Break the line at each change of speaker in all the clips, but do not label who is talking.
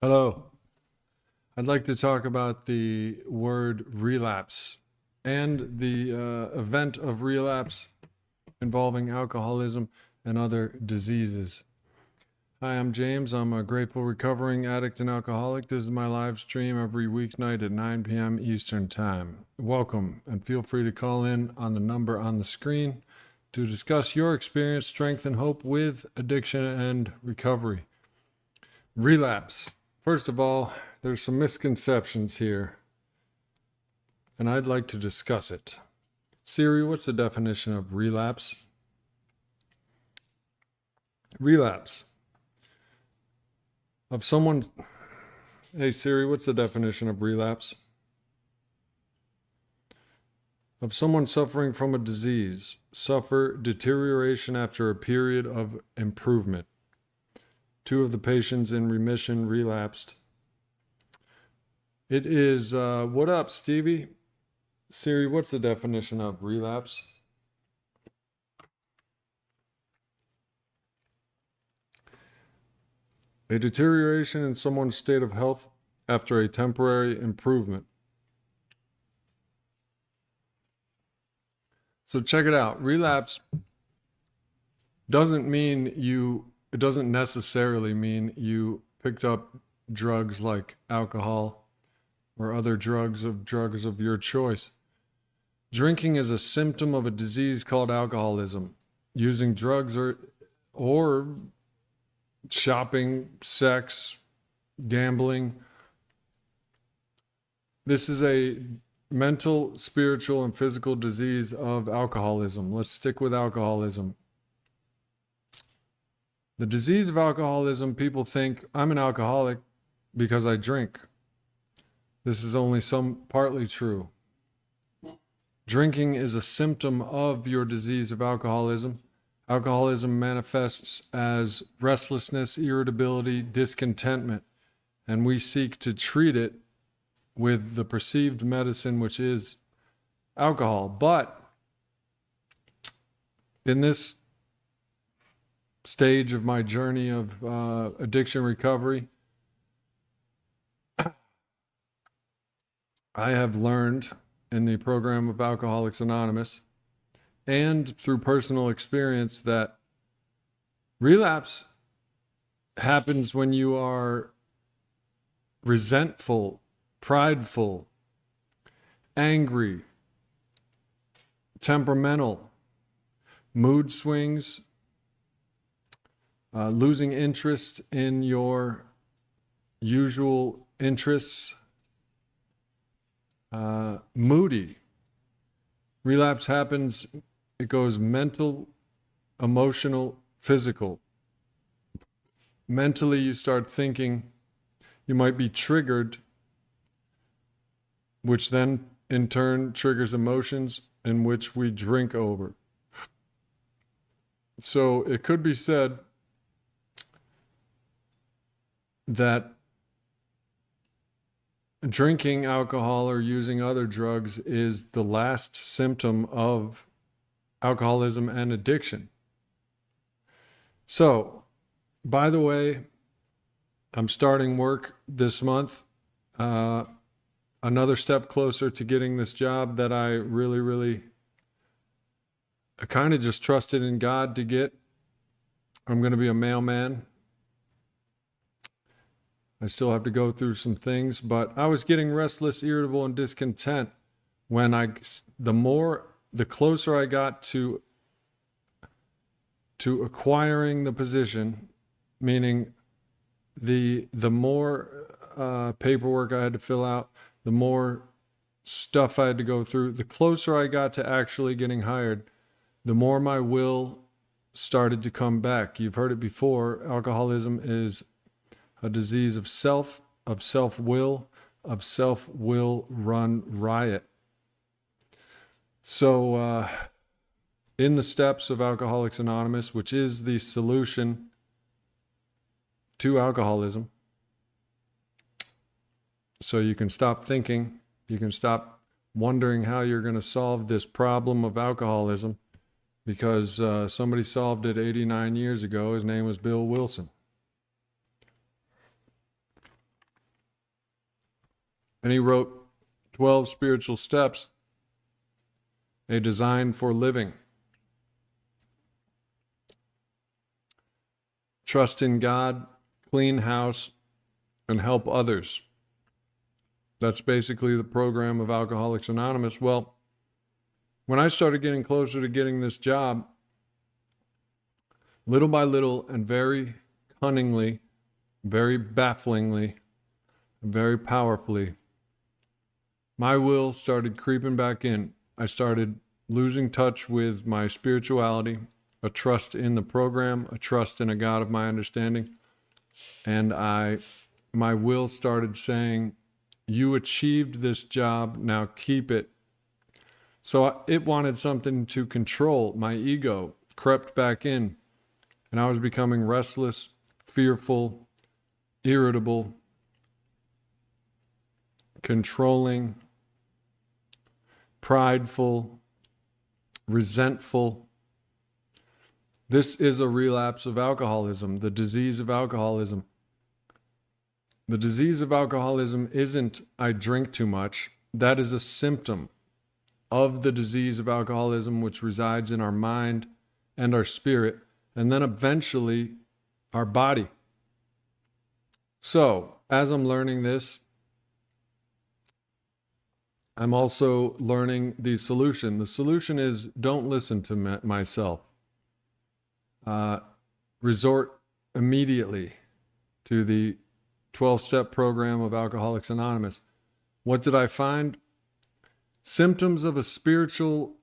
Hello. I'd like to talk about the word relapse and the event of relapse involving alcoholism and other diseases. Hi, I'm James. I'm a grateful recovering addict and alcoholic. This is my live stream every weeknight at 9 p.m. Eastern Time. Welcome, and feel free to call in on the number on the screen to discuss your experience, strength, and hope with addiction and recovery. Relapse. First of all, there's some misconceptions here, and I'd like to discuss it. Siri, what's the definition of relapse? Relapse. Of someone... Hey Siri, what's the definition of relapse? Of someone suffering from a disease, suffer deterioration after a period of improvement. 2 of the patients in remission relapsed. It is, what up, Stevie? Siri, what's the definition of relapse? A deterioration in someone's state of health after a temporary improvement. So check it out. Relapse doesn't mean it doesn't necessarily mean you picked up drugs like alcohol or other drugs of your choice. Drinking is a symptom of a disease called alcoholism. Using drugs or shopping, sex, gambling. This is a mental, spiritual, and physical disease of alcoholism. Let's stick with alcoholism. The disease of alcoholism, people think I'm an alcoholic because I drink. This is only partly true. Drinking is a symptom of your disease of alcoholism. Alcoholism manifests as restlessness, irritability, discontentment, and we seek to treat it with the perceived medicine, which is alcohol. But in this stage of my journey of addiction recovery, I have learned in the program of Alcoholics Anonymous and through personal experience that relapse happens when you are resentful, prideful, angry, temperamental, mood swings, losing interest in your usual interests, moody. Relapse happens, it goes mental, emotional, physical. Mentally, you start thinking, you might be triggered, which then in turn triggers emotions in which we drink over. So it could be said that drinking alcohol or using other drugs is the last symptom of alcoholism and addiction. So, by the way, I'm starting work this month. Another step closer to getting this job that I I kind of just trusted in God to get. I'm going to be a mailman. I still have to go through some things, but I was getting restless, irritable, and discontent when the closer I got to acquiring the position, meaning the more paperwork I had to fill out, the more stuff I had to go through, the closer I got to actually getting hired, the more my will started to come back. You've heard it before. Alcoholism is a disease of self-will run riot. So in the steps of Alcoholics Anonymous, which is the solution to alcoholism, so you can stop thinking, you can stop wondering how you're going to solve this problem of alcoholism, because somebody solved it 89 years ago. His name was Bill Wilson. And he wrote 12 spiritual steps, a design for living. Trust in God, clean house, and help others. That's basically the program of Alcoholics Anonymous. Well, when I started getting closer to getting this job, little by little and very cunningly, very bafflingly, very powerfully, my will started creeping back in. I started losing touch with my spirituality, a trust in the program, a trust in a God of my understanding. And my will started saying, you achieved this job, now keep it. So it wanted something to control. My ego crept back in, and I was becoming restless, fearful, irritable, controlling, prideful, resentful. This is a relapse of alcoholism, the disease of alcoholism. The disease of alcoholism isn't I drink too much. That is a symptom of the disease of alcoholism, which resides in our mind and our spirit, and then eventually our body. So, as I'm learning this, I'm also learning the solution. The solution is don't listen to myself. Resort immediately to the 12-step program of Alcoholics Anonymous. What did I find? Symptoms of a spiritual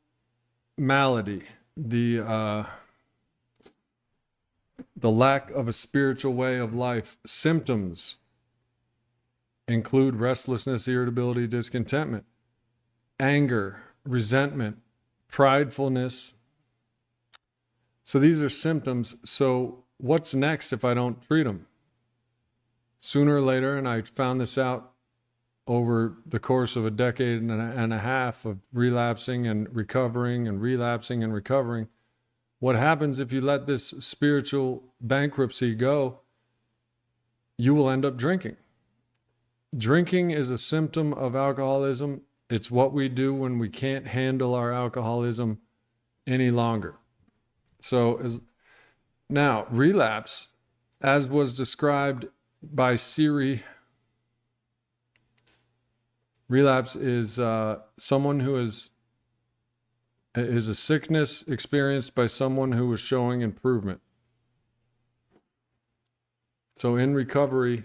malady, the lack of a spiritual way of life. Symptoms include restlessness, irritability, discontentment, anger, resentment, pridefulness. So these are symptoms. So what's next if I don't treat them? Sooner or later, and I found this out over the course of a decade and a half of relapsing and recovering and relapsing and recovering, what happens if you let this spiritual bankruptcy go? You will end up drinking. Drinking is a symptom of alcoholism. It's what we do when we can't handle our alcoholism any longer. So now, relapse, as was described by Siri, relapse is someone who is a sickness experienced by someone who was showing improvement. So in recovery,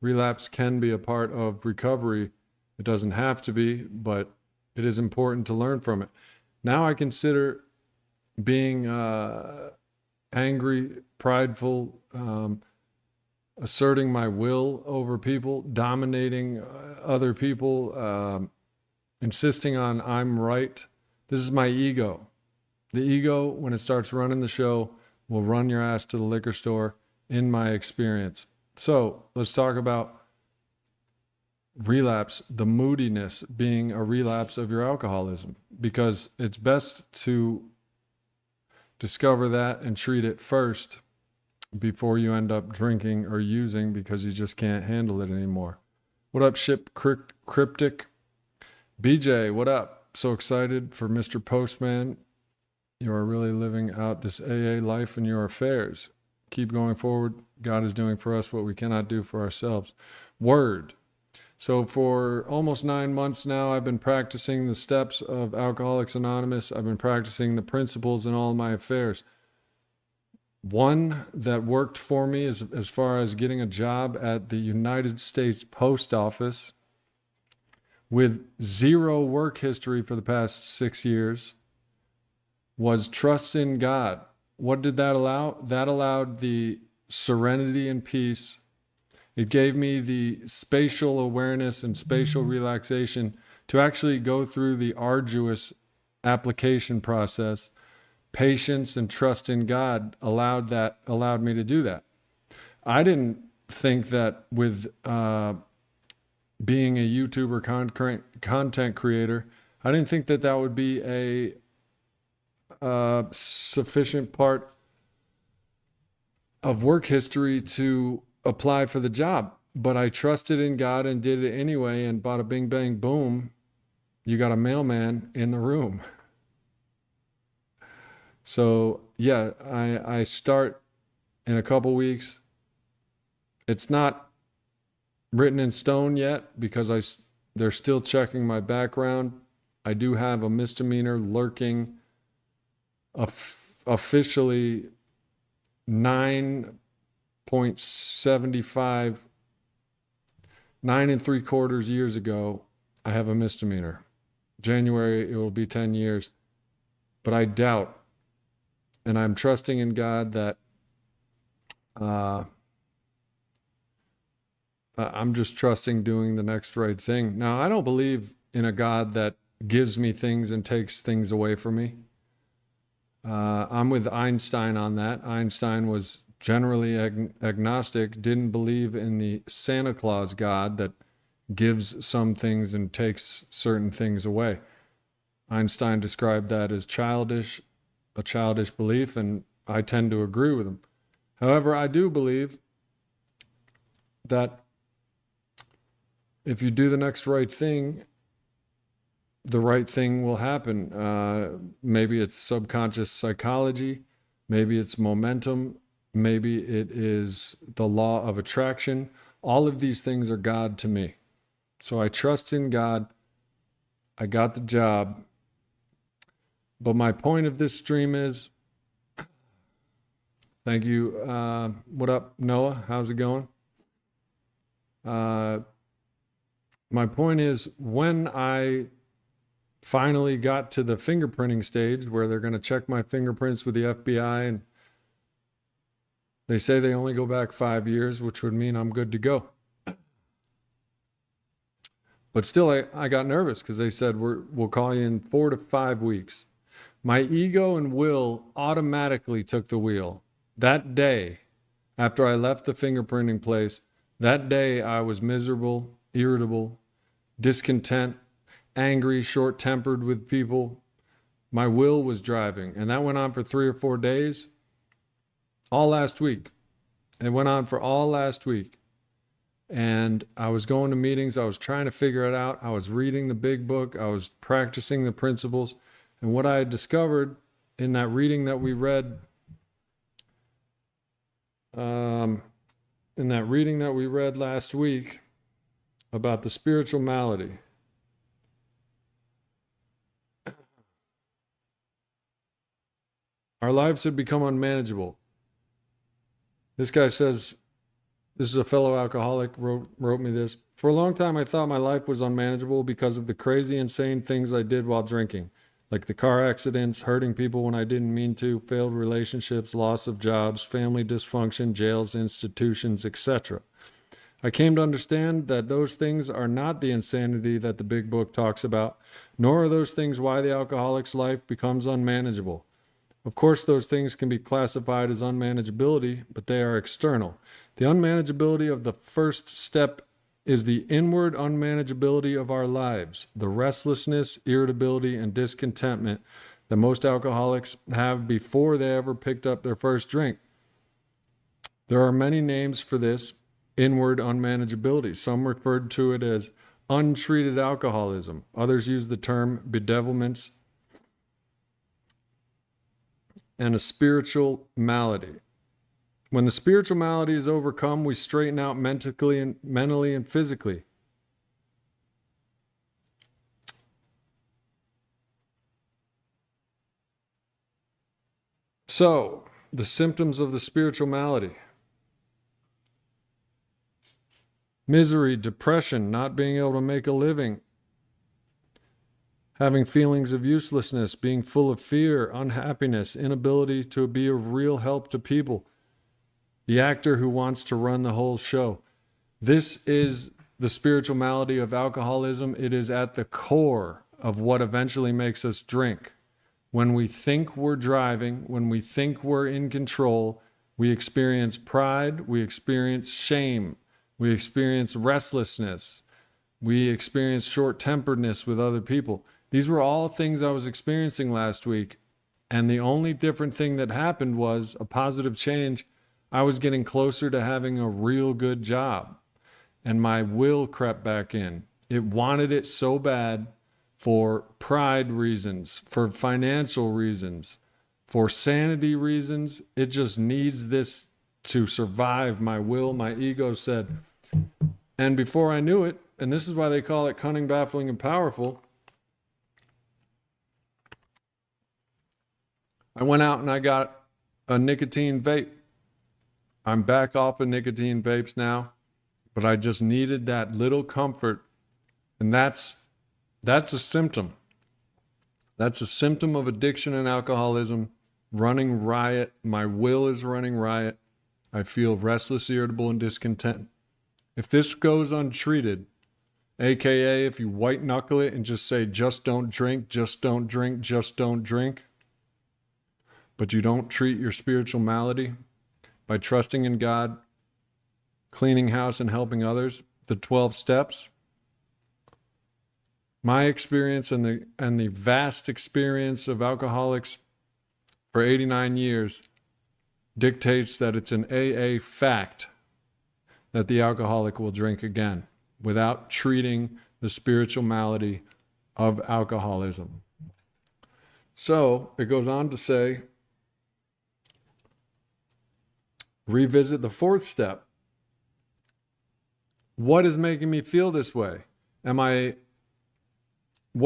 relapse can be a part of recovery. It doesn't have to be, but it is important to learn from it. Now I consider being angry, prideful, asserting my will over people, dominating other people, insisting on I'm right. This is my ego. The ego, when it starts running the show, will run your ass to the liquor store, in my experience. So let's talk about relapse, the moodiness being a relapse of your alcoholism, because it's best to discover that and treat it first before you end up drinking or using because you just can't handle it anymore. What up, Ship Cryptic? BJ, what up? So excited for Mr. Postman. You are really living out this AA life in your affairs. Keep going forward. God is doing for us what we cannot do for ourselves. Word. So for almost 9 months now, I've been practicing the steps of Alcoholics Anonymous. I've been practicing the principles in all of my affairs. One that worked for me is as far as getting a job at the United States Post Office with zero work history for the past 6 years was trust in God. What did that allow? That allowed the serenity and peace. It gave me the spatial awareness and spatial relaxation to actually go through the arduous application process. Patience and trust in God allowed me to do that. I didn't think that with being a YouTuber content creator, I didn't think that would be a sufficient part of work history to apply for the job. But I trusted in God and did it anyway, and bada bing bang boom, you got a mailman in the room. So yeah, I start in a couple weeks. It's not written in stone yet because they're still checking my background. I do have a misdemeanor lurking, officially 9.75, 9 3/4 years ago. I have a misdemeanor. January, it will be 10 years. But I doubt, and I'm trusting in God that I'm just trusting doing the next right thing. Now, I don't believe in a God that gives me things and takes things away from me. I'm with Einstein on that. Einstein was generally agnostic, didn't believe in the Santa Claus God that gives some things and takes certain things away. Einstein described that as a childish belief, and I tend to agree with him. However, I do believe that if you do the next right thing, the right thing will happen. Maybe it's subconscious psychology, maybe it's momentum, maybe it is the law of attraction. All of these things are God to me. So I trust in God. I got the job. But my point of this stream is, thank you. What up, Noah? How's it going? My point is, when I finally got to the fingerprinting stage where they're going to check my fingerprints with the FBI, and they say they only go back 5 years, which would mean I'm good to go. But still, I got nervous because they said, we'll call you in 4 to 5 weeks. My ego and will automatically took the wheel. That day, after I left the fingerprinting place, that day I was miserable, irritable, discontent, angry, short-tempered with people. My will was driving, and that went on for 3 or 4 days, all last week. It went on for all last week. And I was going to meetings. I was trying to figure it out. I was reading the big book. I was practicing the principles. And what I had discovered in that reading that we read, last week about the spiritual malady, our lives had become unmanageable. This guy says, this is a fellow alcoholic, wrote me this. For a long time, I thought my life was unmanageable because of the crazy, insane things I did while drinking, like the car accidents, hurting people when I didn't mean to, failed relationships, loss of jobs, family dysfunction, jails, institutions, etc. I came to understand that those things are not the insanity that the big book talks about, nor are those things why the alcoholic's life becomes unmanageable. Of course, those things can be classified as unmanageability, but they are external. The unmanageability of the first step is the inward unmanageability of our lives, the restlessness, irritability, and discontentment that most alcoholics have before they ever picked up their first drink. There are many names for this inward unmanageability. Some referred to it as untreated alcoholism. Others use the term bedevilments and a spiritual malady. When the spiritual malady is overcome, we straighten out mentally and physically. So, the symptoms of the spiritual malady: misery, depression, not being able to make a living, having feelings of uselessness, being full of fear, unhappiness, inability to be of real help to people, the actor who wants to run the whole show. This is the spiritual malady of alcoholism. It is at the core of what eventually makes us drink. When we think we're driving, when we think we're in control, we experience pride, we experience shame, we experience restlessness, we experience short-temperedness with other people. These were all things I was experiencing last week, and the only different thing that happened was a positive change. I was getting closer to having a real good job. and my will crept back in. It wanted it so bad for pride reasons, for financial reasons, for sanity reasons. It just needs this to survive. My will, my ego said. And before I knew it, and this is why they call it cunning, baffling, and powerful, I went out and I got a nicotine vape. I'm back off of nicotine vapes now, but I just needed that little comfort. And that's a symptom. That's a symptom of addiction and alcoholism, running riot. My will is running riot. I feel restless, irritable, and discontent. If this goes untreated, AKA if you white knuckle it and just say, just don't drink, just don't drink, just don't drink, but you don't treat your spiritual malady by trusting in God, cleaning house, and helping others, the 12 steps. My experience and the vast experience of alcoholics for 89 years dictates that it's an AA fact that the alcoholic will drink again without treating the spiritual malady of alcoholism. So it goes on to say, revisit the 4th step. What is making me feel this way? What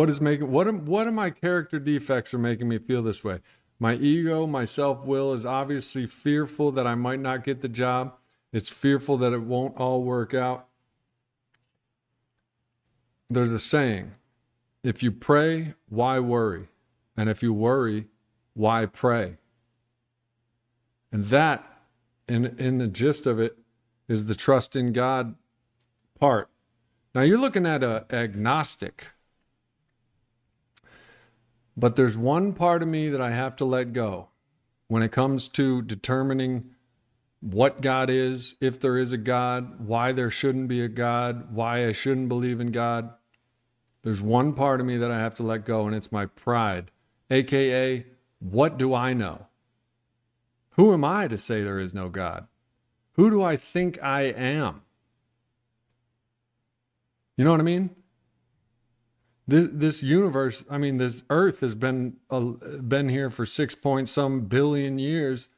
are my character defects are making me feel this way? My ego, my self-will is obviously fearful that I might not get the job. It's fearful that it won't all work out. There's a saying, if you pray, why worry? And if you worry, why pray? And that, in the gist of it, is the trust in God part. Now you're looking at an agnostic. But there's one part of me that I have to let go when it comes to determining what God is, if there is a God, why there shouldn't be a God, why I shouldn't believe in God. There's one part of me that I have to let go, and it's my pride, AKA, what do I know? Who am I to say there is no God? Who do I think I am? You know what I mean? This universe, this earth has been here for 6 point some billion years.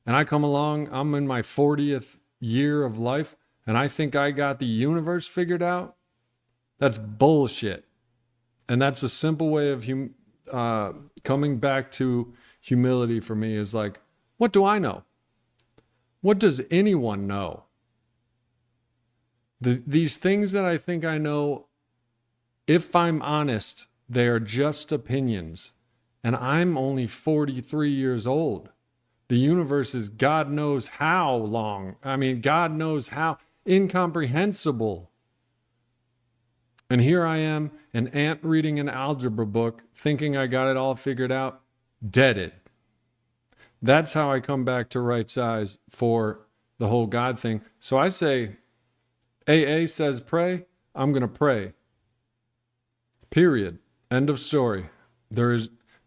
And I come along, I'm in my 40th year of life, and I think I got the universe figured out. That's bullshit. And that's a simple way of coming back to humility for me is like, what do I know? What does anyone know? These things that I think I know, if I'm honest, they are just opinions. And I'm only 43 years old. The universe is God knows how long. God knows how incomprehensible. And here I am, an ant reading an algebra book, thinking I got it all figured out, deaded. That's how I come back to right size for the whole God thing. So I say, AA says pray, I'm going to pray. Period. End of story.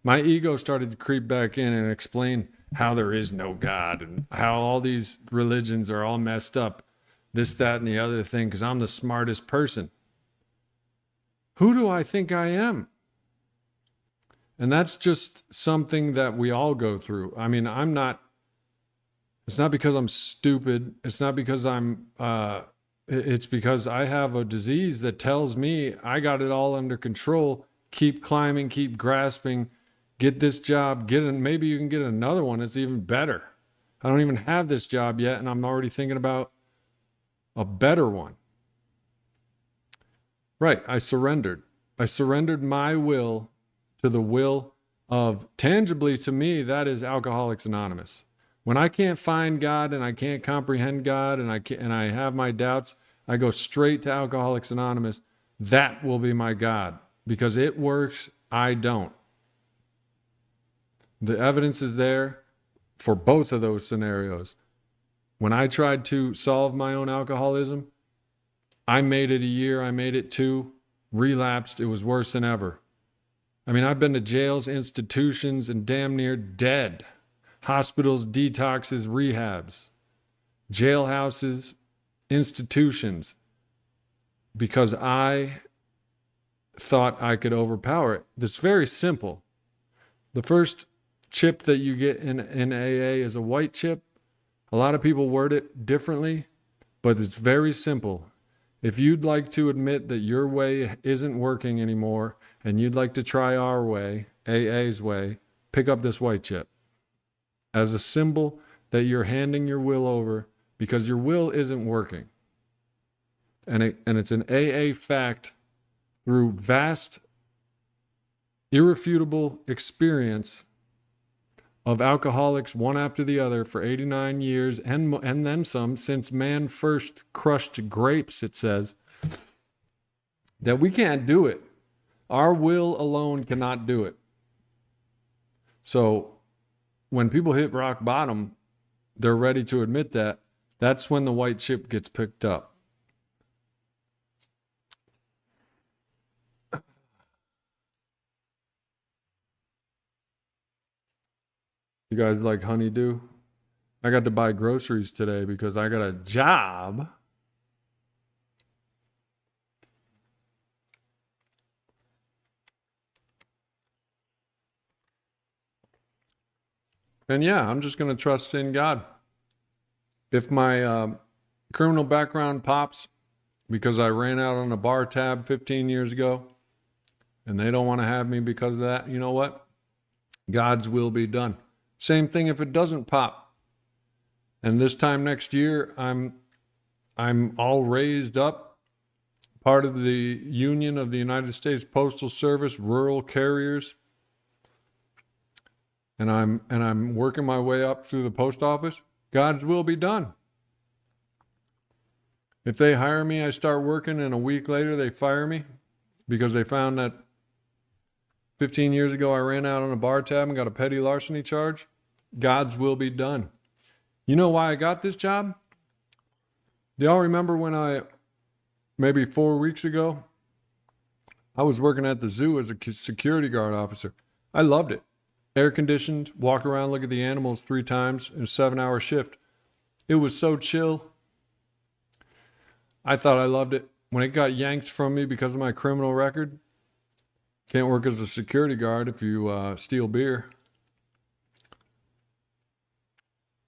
My ego started to creep back in and explain how there is no God and how all these religions are all messed up, this, that, and the other thing, because I'm the smartest person. Who do I think I am? And that's just something that we all go through. It's not because I'm stupid. It's not because it's because I have a disease that tells me I got it all under control. Keep climbing, keep grasping, get this job, maybe you can get another one that's even better. I don't even have this job yet, and I'm already thinking about a better one. Right, I surrendered. I surrendered my will to the will of, tangibly to me, that is Alcoholics Anonymous. When I can't find God and I can't comprehend God and I have my doubts, I go straight to Alcoholics Anonymous. That will be my God because it works. I don't. The evidence is there for both of those scenarios. When I tried to solve my own alcoholism, I made it a year, I made it 2, relapsed. It was worse than ever. I've been to jails, institutions, and damn near dead. Hospitals, detoxes, rehabs, jailhouses, institutions. because I thought I could overpower it. It's very simple. The first chip that you get in AA is a white chip. A lot of people word it differently, but it's very simple. If you'd like to admit that your way isn't working anymore and you'd like to try our way, AA's way, pick up this white chip as a symbol that you're handing your will over because your will isn't working. And it's an AA fact through vast, irrefutable experience of alcoholics, one after the other, for 89 years and then some, since man first crushed grapes, it says, that we can't do it. Our will alone cannot do it. So when people hit rock bottom, they're ready to admit that. That's when the white chip gets picked up. You guys like honeydew? I got to buy groceries today because I got a job. And yeah, I'm just going to trust in God. If my criminal background pops because I ran out on a bar tab 15 years ago and they don't want to have me because of that, you know what? God's will be done. Same thing if it doesn't pop. And this time next year, I'm all raised up, part of the Union of the United States Postal Service Rural Carriers. And I'm working my way up through the post office. God's will be done. If they hire me, I start working, and a week later they fire me because they found that 15 years ago I ran out on a bar tab and got a petty larceny charge. God's will be done. You know why I got this job? Do y'all remember when maybe 4 weeks ago, I was working at the zoo as a security guard officer. I loved it. Air conditioned, walk around, look at the animals 3 times in a 7-hour shift. It was so chill. I thought I loved it. When it got yanked from me because of my criminal record, can't work as a security guard if you steal beer.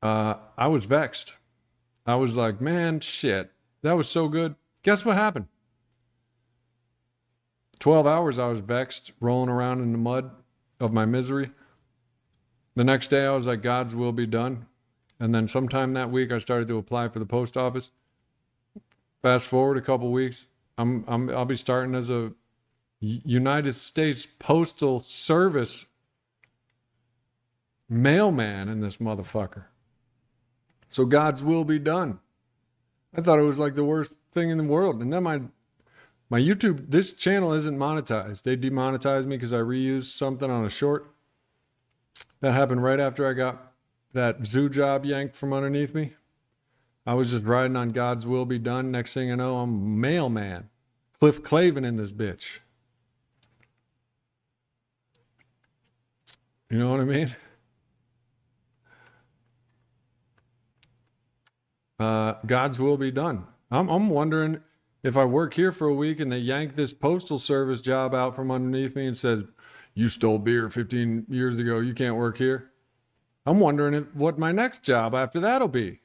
I was vexed. I was like, man, shit, that was so good. Guess what happened? 12 hours I was vexed, rolling around in the mud of my misery. The next day I was like, God's will be done. And then sometime that week I started to apply for the post office. Fast forward a couple weeks, I'll be starting as a United States Postal Service mailman in this motherfucker. So God's will be done. I thought it was like the worst thing in the world. And then my YouTube, this channel isn't monetized. They demonetized me because I reused something on a short. That happened right after I got that zoo job yanked from underneath me. I was just riding on God's will be done. Next thing I know, I'm mailman. Cliff Clavin in this bitch. You know what I mean? God's will be done. I'm wondering if I work here for a week and they yank this postal service job out from underneath me and says, you stole beer 15 years ago, you can't work here. I'm wondering what my next job after that'll be.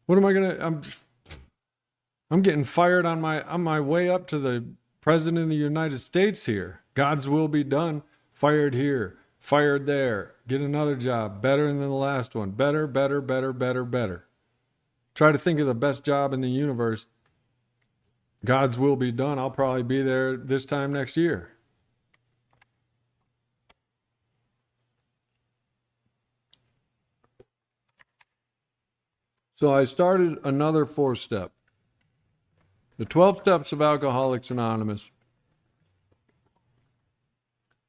What am I gonna? I'm getting fired on my way up to the president of the United States here. God's will be done. Fired here, fired there. Get another job, better than the last one. Better, better, better, better, better. Try to think of the best job in the universe. God's will be done. I'll probably be there this time next year. So I started another 4-step. The 12 steps of Alcoholics Anonymous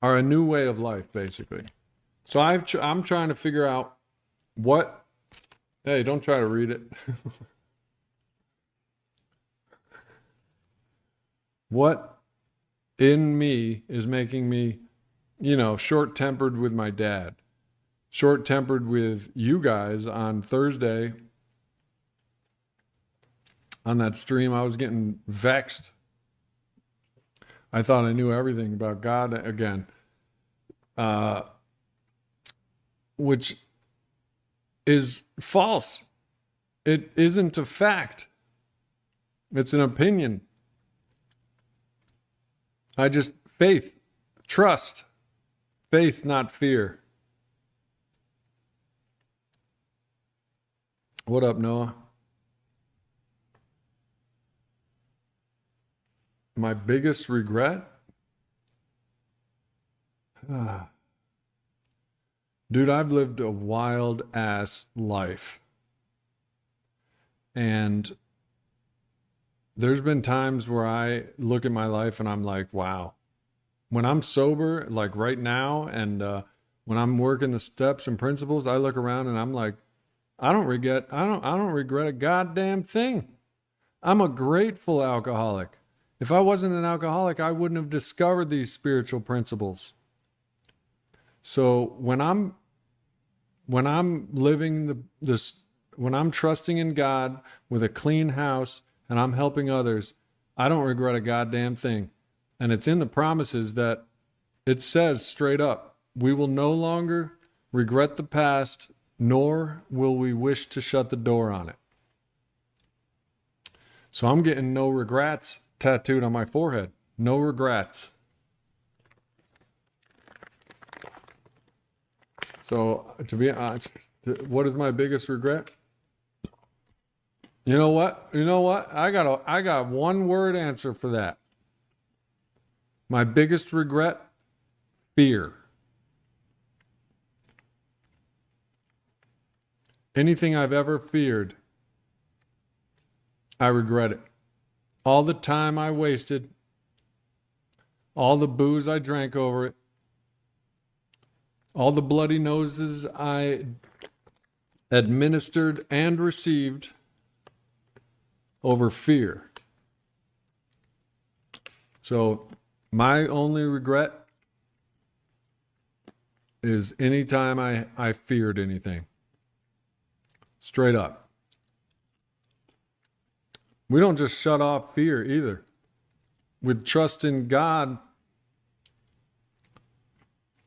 are a new way of life, basically. So I'm trying to figure out what... Hey, don't try to read it. What in me is making me, short-tempered with my dad. Short-tempered with you guys on Thursday on that stream, I was getting vexed. I thought I knew everything about God again, which is false. It isn't a fact. It's an opinion. Faith, trust, faith, not fear. What up, Noah? My biggest regret? Dude, I've lived a wild ass life. And there's been times where I look at my life and I'm like, wow. When I'm sober, like right now, and when I'm working the steps and principles, I look around and I'm like, I don't regret a goddamn thing. I'm a grateful alcoholic. If I wasn't an alcoholic, I wouldn't have discovered these spiritual principles. So when I'm living when I'm trusting in God with a clean house and I'm helping others, I don't regret a goddamn thing. And it's in the promises that it says straight up, we will no longer regret the past, nor will we wish to shut the door on it. So I'm getting no regrets tattooed on my forehead. No regrets. So to be honest, what is my biggest regret? You know what? I got one word answer for that. My biggest regret, fear. Anything I've ever feared, I regret it. All the time I wasted, all the booze I drank over it, all the bloody noses I administered and received over fear. So my only regret is anytime I feared anything. Straight up. We don't just shut off fear either. With trust in God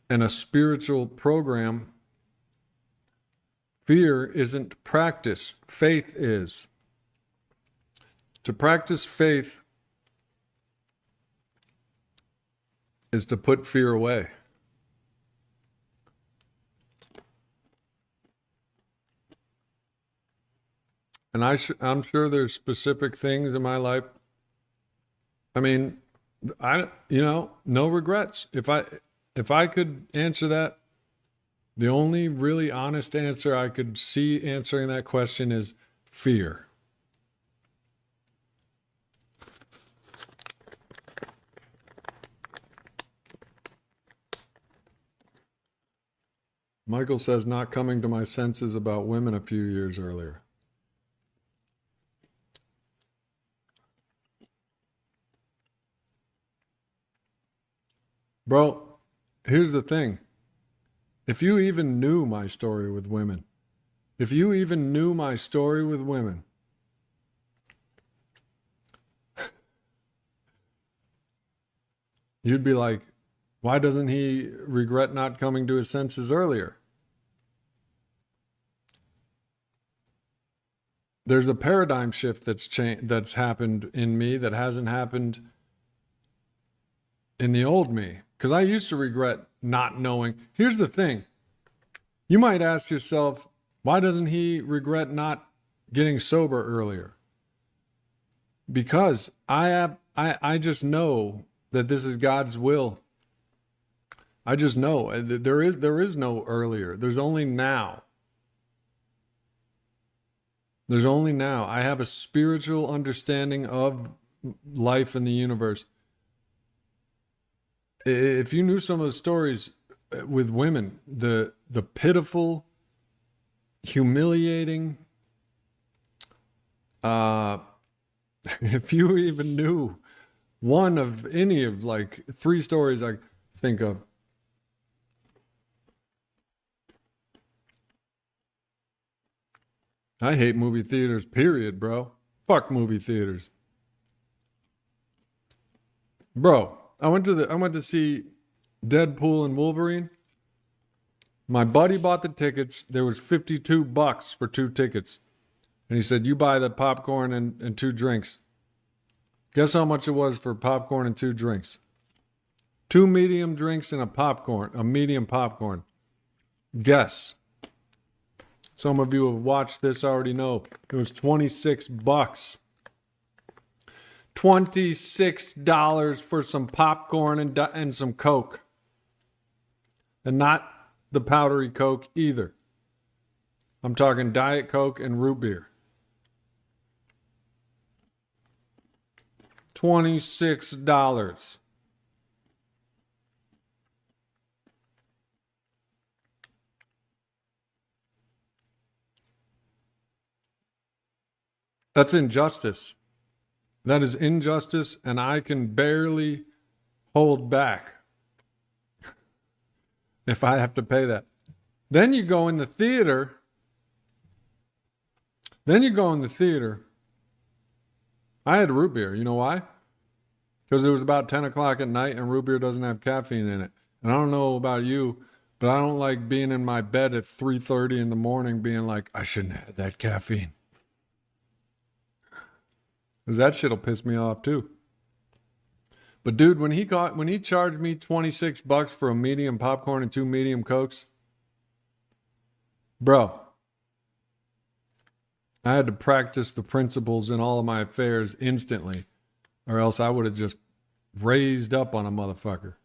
and a spiritual program, fear isn't practice. Faith is. To practice faith is to put fear away. And I'm sure there's specific things in my life. I mean, no regrets. If I could answer that, the only really honest answer I could see answering that question is fear. Michael says, not coming to my senses about women a few years earlier. Bro, here's the thing. If you even knew my story with women, you'd be like, why doesn't he regret not coming to his senses earlier? There's a paradigm shift that's happened in me that hasn't happened in the old me. Because I used to regret not knowing. Here's the thing. You might ask yourself, why doesn't he regret not getting sober earlier? Because I just know that this is God's will. I just know there is no earlier. There's only now. There's only now. I have a spiritual understanding of life in the universe. If you knew some of the stories with women, the pitiful, humiliating, if you even knew one of any of like 3 stories I think of. I hate movie theaters, period, bro. Fuck movie theaters. Bro, I went to see Deadpool and Wolverine. My buddy bought the tickets. There was $52 for 2 tickets. And he said, you buy the popcorn and 2 drinks. Guess how much it was for popcorn and 2 drinks? 2 medium drinks and a medium popcorn. Guess. Some of you who have watched this already know. It was $26. $26 for some popcorn and some Coke. And not the powdery Coke either. I'm talking Diet Coke and root beer. $26. That's injustice. That is injustice, and I can barely hold back if I have to pay that. Then you go in the theater. I had root beer. You know why? Because it was about 10 o'clock at night and root beer doesn't have caffeine in it. And I don't know about you, but I don't like being in my bed at 3:30 in the morning being like, I shouldn't have had that caffeine. Because that shit'll piss me off too. But dude, when he charged me $26 for a medium popcorn and 2 medium Cokes, bro, I had to practice the principles in all of my affairs instantly, or else I would have just raised up on a motherfucker.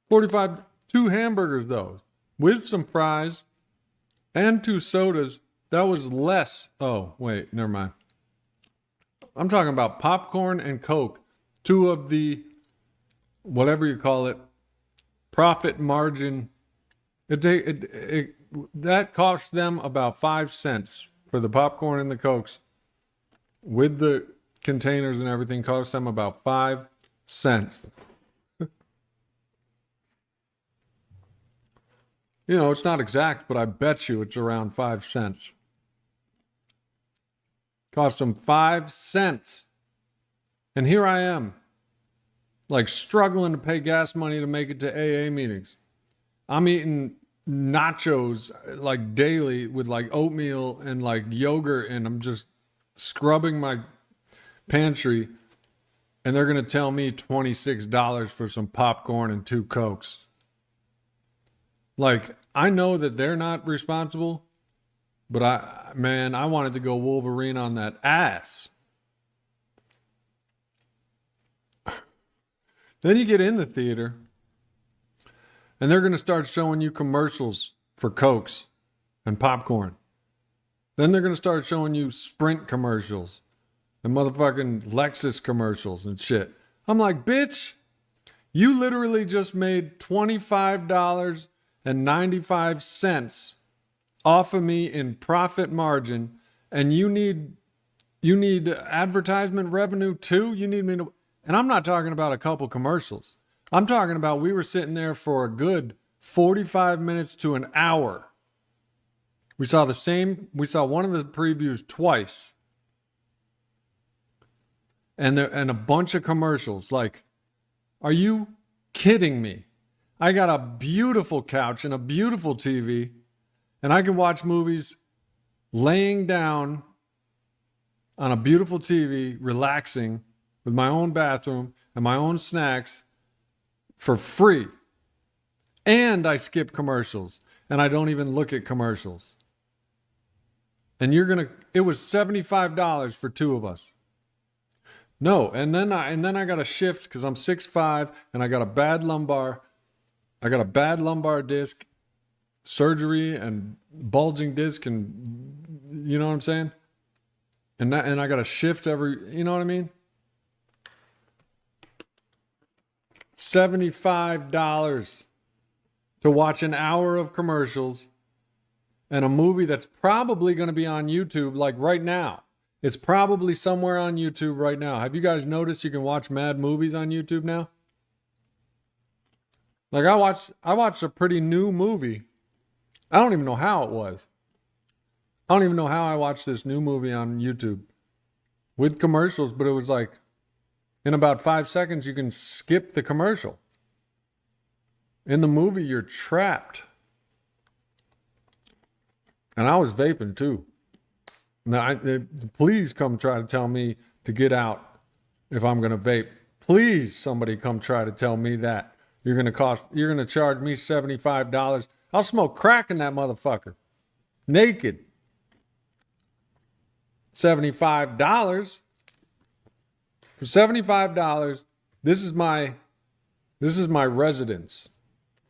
$45, 2 hamburgers though, with some fries and 2 sodas. That was less. Oh, wait, never mind. I'm talking about popcorn and Coke. 2 of the, whatever you call it, profit margin. That cost them about 5 cents for the popcorn and the Cokes. With the containers and everything, cost them about 5 cents. You know, it's not exact, but I bet you it's around 5 cents. Cost them 5 cents. And here I am, like struggling to pay gas money to make it to AA meetings. I'm eating nachos like daily with like oatmeal and like yogurt, and I'm just scrubbing my pantry. And they're going to tell me $26 for some popcorn and 2 Cokes. Like, I know that they're not responsible, but I wanted to go Wolverine on that ass. Then you get in the theater, and they're going to start showing you commercials for Cokes and popcorn. Then they're going to start showing you Sprint commercials and motherfucking Lexus commercials and shit. I'm like, bitch, you literally just made $25.95 off of me in profit margin, and you need advertisement revenue too? You need me to... And I'm not talking about a couple commercials. I'm talking about we were sitting there for a good 45 minutes to an hour. We saw one of the previews twice. And a bunch of commercials. Like, are you kidding me? I got a beautiful couch and a beautiful TV, and I can watch movies laying down on a beautiful TV, relaxing, with my own bathroom and my own snacks for free. And I skip commercials, and I don't even look at commercials. And it was $75 for 2 of us. No, and then I got a shift because I'm 6'5" and I got a bad lumbar. I got a bad lumbar disc, surgery and bulging disc, and you know what I'm saying? And I got a shift you know what I mean? $75 to watch an hour of commercials and a movie that's probably going to be on YouTube like right now. It's probably somewhere on YouTube right now. Have you guys noticed you can watch mad movies on YouTube now? Like I watched a pretty new movie. I don't even know how it was. I don't even know how I watched this new movie on YouTube with commercials, but it was like in about 5 seconds you can skip the commercial. In the movie, you're trapped. And I was vaping too. Now, please come try to tell me to get out if I'm going to vape. Please, somebody come try to tell me that you're going to charge me $75. I'll smoke crack in that motherfucker. Naked. $75. For $75, this is my residence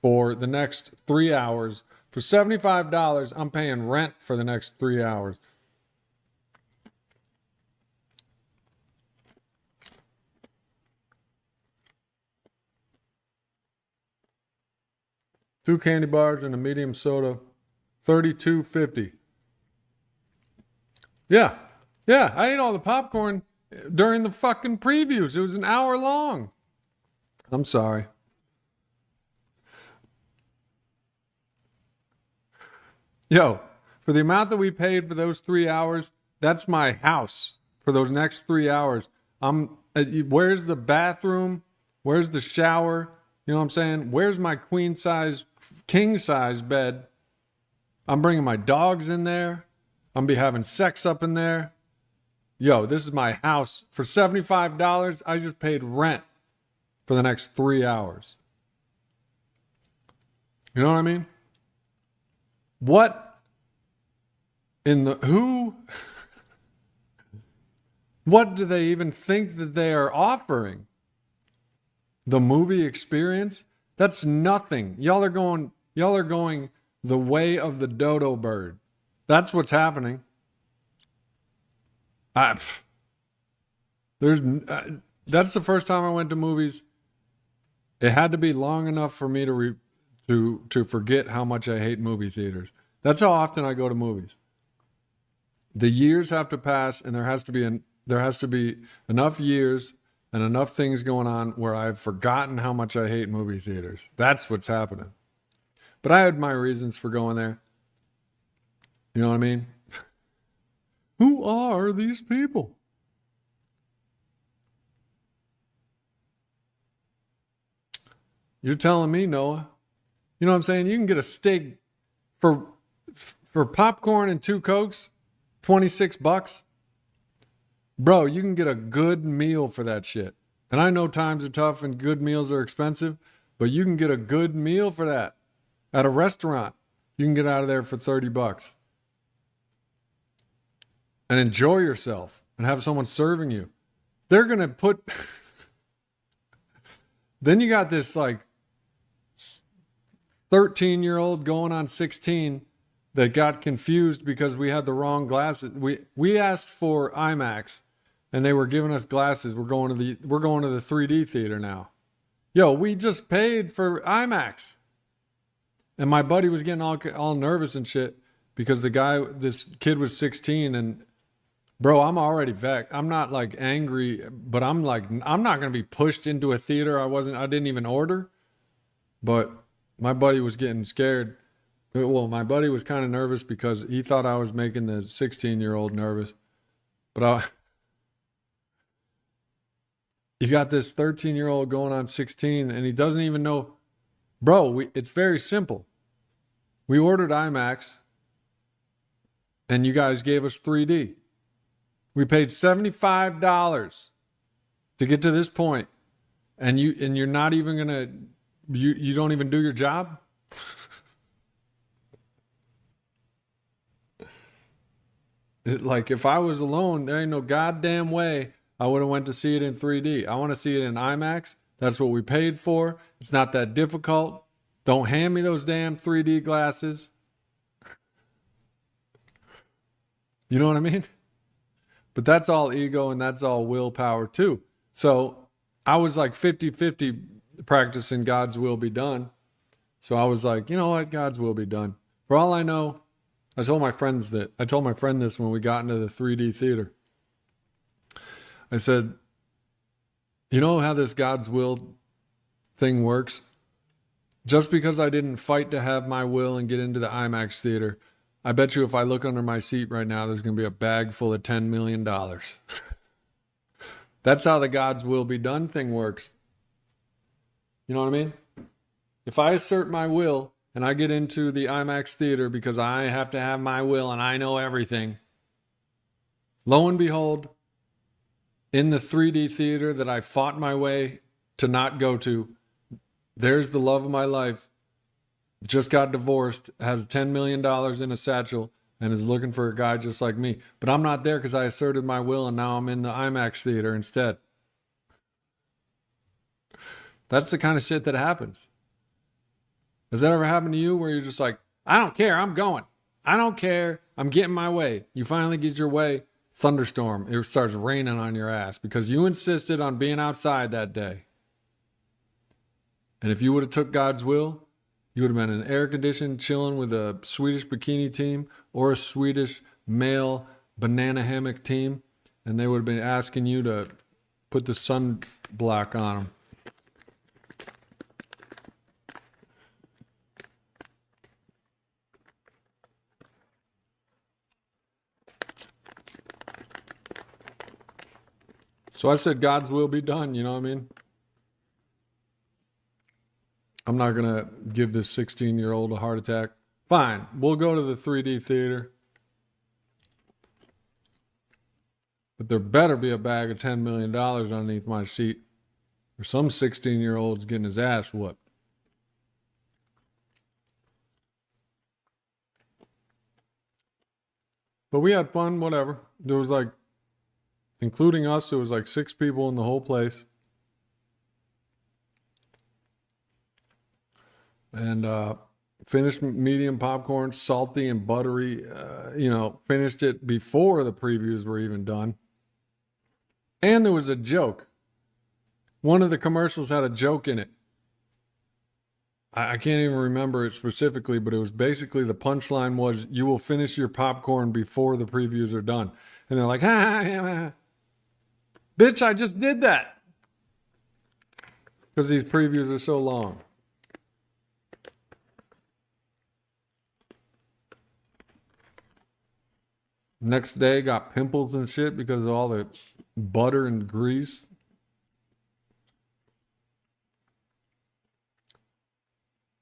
for the next 3 hours. For $75, I'm paying rent for the next 3 hours. Two candy bars and a medium soda, $32.50. Yeah, I ate all the popcorn during the fucking previews. It was an hour long. I'm sorry. Yo, for the amount that we paid for those 3 hours, that's my house for those next 3 hours. Where's the bathroom? Where's the shower? You know what I'm saying? Where's my queen size, king size bed? I'm bringing my dogs in there. I'm be having sex up in there. Yo, this is my house. For $75, I just paid rent for the next 3 hours. You know what I mean? What do they even think that they are offering? The movie experience? That's nothing. Y'all are going the way of the dodo bird. That's what's happening. That's the first time I went to movies. It had to be long enough for me to forget how much I hate movie theaters. That's how often I go to movies. The years have to pass, and there has to be enough years and enough things going on where I've forgotten how much I hate movie theaters. That's what's happening. But I had my reasons for going there. You know what I mean? Who are these people? You're telling me, Noah. You know what I'm saying? You can get a steak for popcorn and 2 Cokes, $26. Bro, you can get a good meal for that shit. And I know times are tough and good meals are expensive, but you can get a good meal for that. At a restaurant, you can get out of there for $30 and enjoy yourself and have someone serving you. They're going to put... Then you got this like 13-year-old going on 16 that got confused because we had the wrong glasses. We asked for IMAX and they were giving us glasses. We're going to the 3D theater now. Yo, we just paid for IMAX. And my buddy was getting all nervous and shit because this kid was 16 and bro, I'm already vexed. I'm not like angry, but I'm not going to be pushed into a theater I didn't even order. But my buddy was getting scared. Well, my buddy was kind of nervous because he thought I was making the 16-year-old nervous. But you got this 13-year-old going on 16 and he doesn't even know. Bro, it's very simple. We ordered IMAX and you guys gave us 3D. We paid $75 to get to this point, and you're not even gonna you don't even do your job. Like if I was alone, there ain't no goddamn way I would have went to see it in 3D. I want to see it in IMAX. That's what we paid for. It's not that difficult. Don't hand me those damn 3D glasses. You know what I mean? But that's all ego and that's all willpower too. So I was like 50-50 practicing God's will be done. So I was like, you know what? God's will be done. For all I know, I told my friend this when we got into the 3D theater. I said, you know how this God's will thing works? Just because I didn't fight to have my will and get into the IMAX theater, I bet you if I look under my seat right now, there's going to be a bag full of $10 million. That's how the God's will be done thing works. You know what I mean? If I assert my will and I get into the IMAX theater because I have to have my will and I know everything, lo and behold, in the 3D theater that I fought my way to not go to, there's the love of my life, just got divorced, has $10 million in a satchel, and is looking for a guy just like me. But I'm not there because I asserted my will and now I'm in the IMAX theater instead. That's the kind of shit that happens. Has that ever happened to you where you're just like, I don't care, I'm going. I don't care, I'm getting my way. You finally get your way, thunderstorm. It starts raining on your ass because you insisted on being outside that day. And if you would have took God's will, you would have been in air conditioned, chilling with a Swedish bikini team or a Swedish male banana hammock team, and they would have been asking you to put the sunblock on them. So I said God's will be done, you know what I mean? I'm not going to give this 16-year-old a heart attack. Fine, we'll go to the 3D theater. But there better be a bag of $10 million underneath my seat, or some 16-year-old's getting his ass whooped. But we had fun, whatever. There was like, including us, there was like 6 people in the whole place. And finished medium popcorn, salty and buttery. Finished it before the previews were even done. And there was a joke. One of the commercials had a joke in it. I can't even remember it specifically, but it was basically the punchline was, you will finish your popcorn before the previews are done. And they're like, ha. Bitch, I just did that. Because these previews are so long. Next day, got pimples and shit because of all the butter and grease.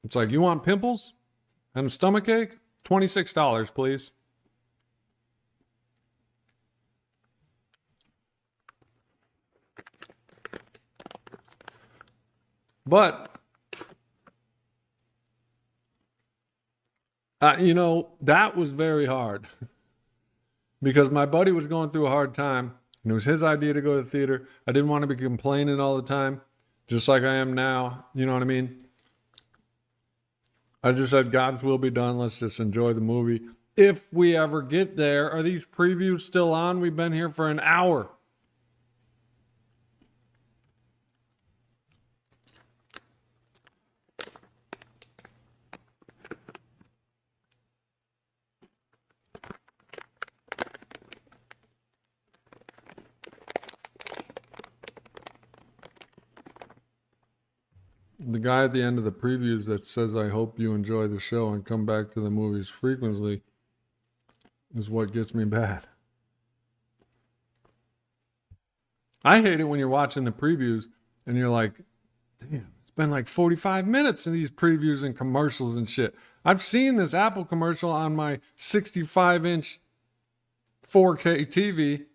It's like, you want pimples and a stomach ache? $26, please. But, that was very hard. Because my buddy was going through a hard time, and it was his idea to go to the theater. I didn't want to be complaining all the time, just like I am now. You know what I mean? I just said, God's will be done. Let's just enjoy the movie. If we ever get there, are these previews still on? We've been here for an hour. The guy at the end of the previews that says, I hope you enjoy the show and come back to the movies frequently, is what gets me bad. I hate it when you're watching the previews and you're like, damn, it's been like 45 minutes in these previews and commercials and shit. I've seen this Apple commercial on my 65-inch 4K TV.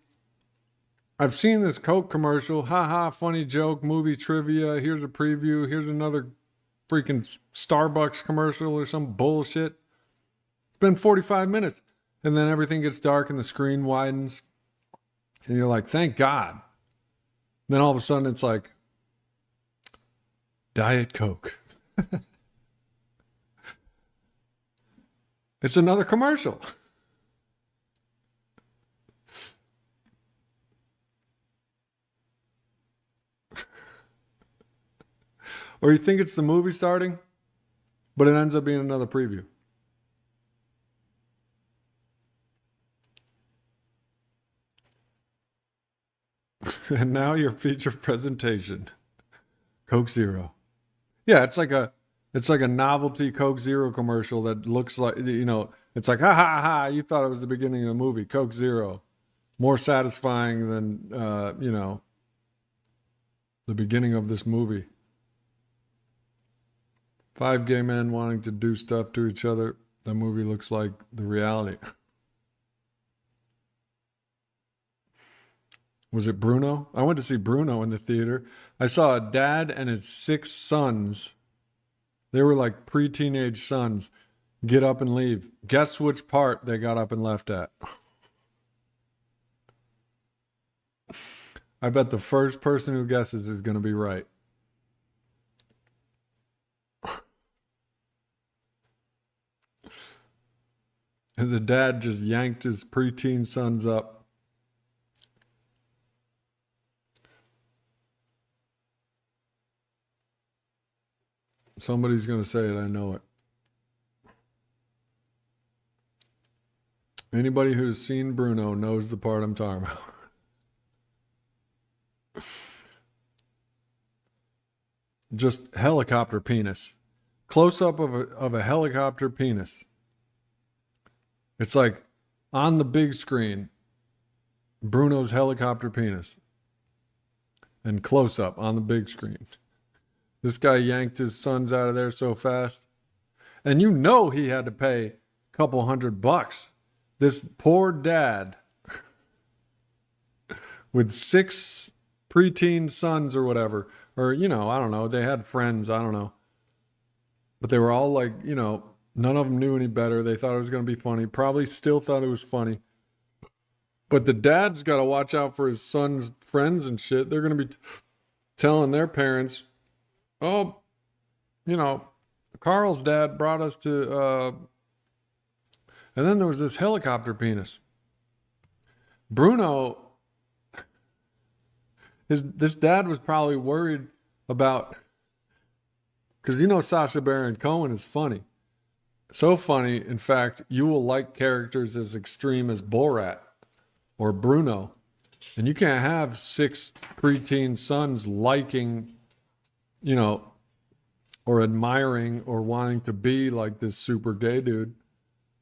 I've seen this Coke commercial, haha, funny joke, movie trivia, here's a preview, here's another freaking Starbucks commercial or some bullshit. It's been 45 minutes. And then everything gets dark and the screen widens. And you're like, thank God. Then all of a sudden it's like, Diet Coke. It's another commercial. Or you think it's the movie starting, but it ends up being another preview. And now your feature presentation. Coke Zero. Yeah, it's like It's like a novelty Coke Zero commercial that looks like, it's like, ha ha ha, you thought it was the beginning of the movie. Coke Zero. More satisfying than, the beginning of this movie. 5 gay men wanting to do stuff to each other. That movie looks like the reality. Was it Bruno? I went to see Bruno in the theater. I saw a dad and his 6 sons. They were like pre-teenage sons. Get up and leave. Guess which part they got up and left at? I bet the first person who guesses is going to be right. And the dad just yanked his preteen sons up. Somebody's going to say it. I know it. Anybody who's seen Bruno knows the part I'm talking about. Just helicopter penis. Close up of a helicopter penis. It's like on the big screen, Bruno's helicopter penis. And close up on the big screen. This guy yanked his sons out of there so fast. And you know he had to pay a couple $100. This poor dad with 6 preteen sons or whatever. Or, I don't know. They had friends. I don't know. But they were all like, none of them knew any better. They thought it was going to be funny. Probably still thought it was funny. But the dad's got to watch out for his son's friends and shit. They're going to be telling their parents, oh, Carl's dad brought us to, and then there was this helicopter penis. Bruno, this dad was probably worried about, because Sacha Baron Cohen is funny. So funny, in fact, you will like characters as extreme as Borat or Bruno. And you can't have 6 preteen sons liking, or admiring or wanting to be like this super gay dude.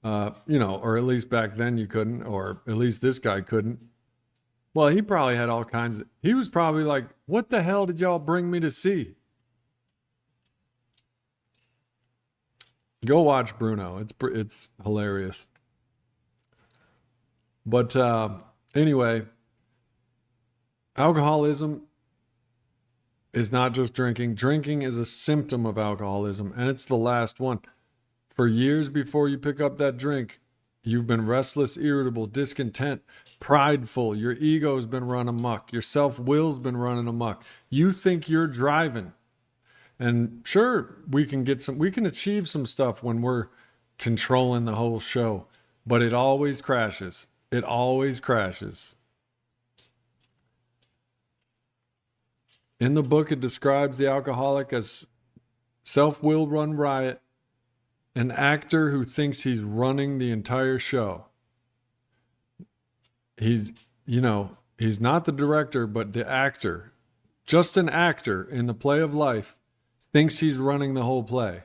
Or at least back then you couldn't, or at least this guy couldn't. Well, he probably had all kinds of, he was probably like, what the hell did y'all bring me to see? Go watch Bruno. It's hilarious. But anyway, alcoholism is not just drinking. Drinking is a symptom of alcoholism, and it's the last one. For years before you pick up that drink, you've been restless, irritable, discontent, prideful. Your ego's been run amok. Your self-will's been running amok. You think you're driving. And sure, we can achieve some stuff when we're controlling the whole show, but it always crashes. It always crashes. In the book, it describes the alcoholic as self-will run riot, an actor who thinks he's running the entire show. He's not the director, but the actor. Just an actor in the play of life thinks he's running the whole play.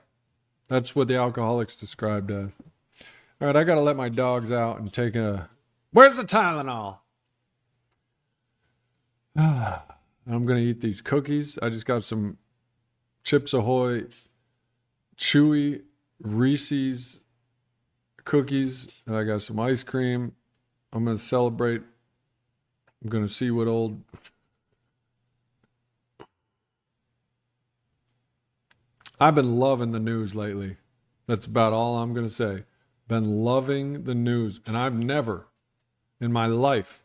That's what the alcoholic's described as. All right, I got to let my dogs out and take a... Where's the Tylenol? I'm going to eat these cookies. I just got some Chips Ahoy chewy Reese's cookies. And I got some ice cream. I'm going to celebrate. I'm going to see what old... I've been loving the news lately. That's about all I'm going to say. Been loving the news. And I've never in my life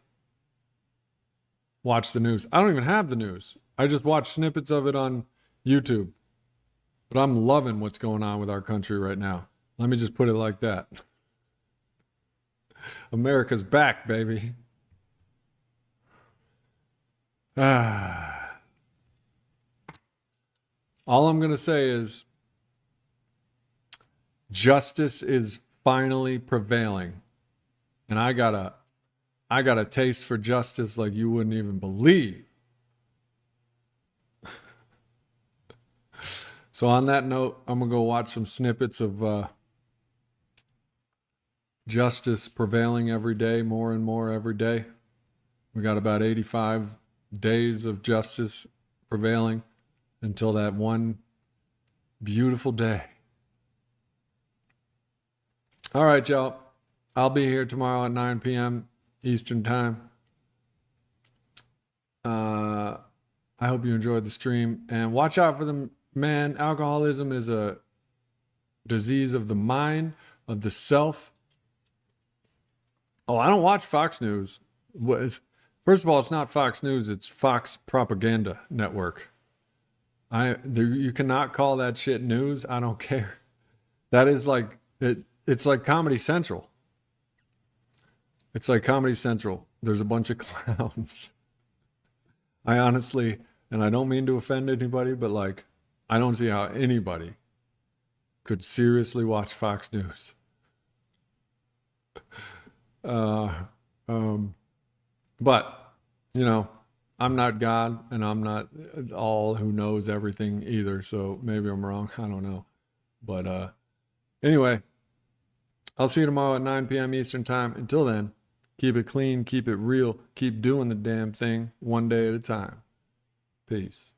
watched the news. I don't even have the news. I just watch snippets of it on YouTube. But I'm loving what's going on with our country right now. Let me just put it like that. America's back, baby. All I'm going to say is justice is finally prevailing. And I got a taste for justice like you wouldn't even believe. So on that note, I'm going to go watch some snippets of justice prevailing every day, more and more every day. We got about 85 days of justice prevailing until that one beautiful day. All right, y'all. I'll be here tomorrow at 9 p.m. Eastern Time. I hope you enjoyed the stream. And watch out for them, man. Alcoholism is a disease of the mind, of the self. Oh, I don't watch Fox News. First of all, it's not Fox News. It's Fox Propaganda Network. You cannot call that shit news. I don't care. That is like it's like Comedy Central. It's like Comedy Central. There's a bunch of clowns. I honestly, and I don't mean to offend anybody, but like, I don't see how anybody could seriously watch Fox News. But, you know, I'm not God and I'm not all who knows everything either. So maybe I'm wrong. I don't know. But anyway, I'll see you tomorrow at 9 p.m. Eastern Time. Until then, keep it clean, keep it real, keep doing the damn thing one day at a time. Peace.